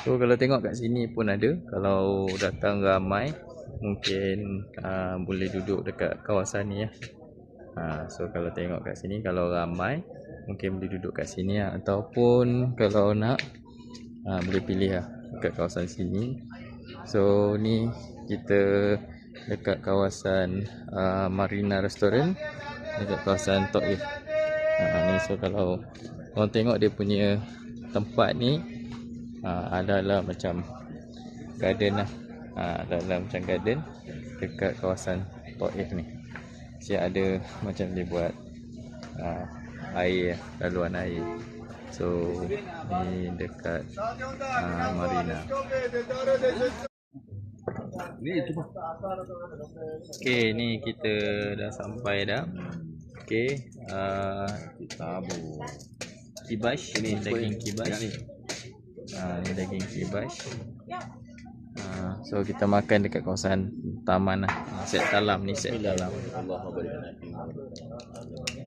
So kalau tengok kat sini pun ada. Kalau datang ramai mungkin boleh duduk dekat kawasan ni ya. So kalau tengok kat sini, kalau ramai mungkin boleh duduk kat sini ya. Ataupun kalau nak boleh pilih lah dekat kawasan sini. So ni kita dekat kawasan Marina Restaurant, dekat kawasan Tok If. Ni so kalau korang tengok dia punya tempat ni, adalah macam garden lah. Adalah macam garden dekat kawasan Tok If ni. Siap ada macam dia buat air, laluan air. So ni dekat Marina. Okay, ni kita dah sampai dah. Okay, kibas ni, daging kibas. Ni daging kibas. So kita makan dekat kawasan taman lah. Set Talam ni, set Talam.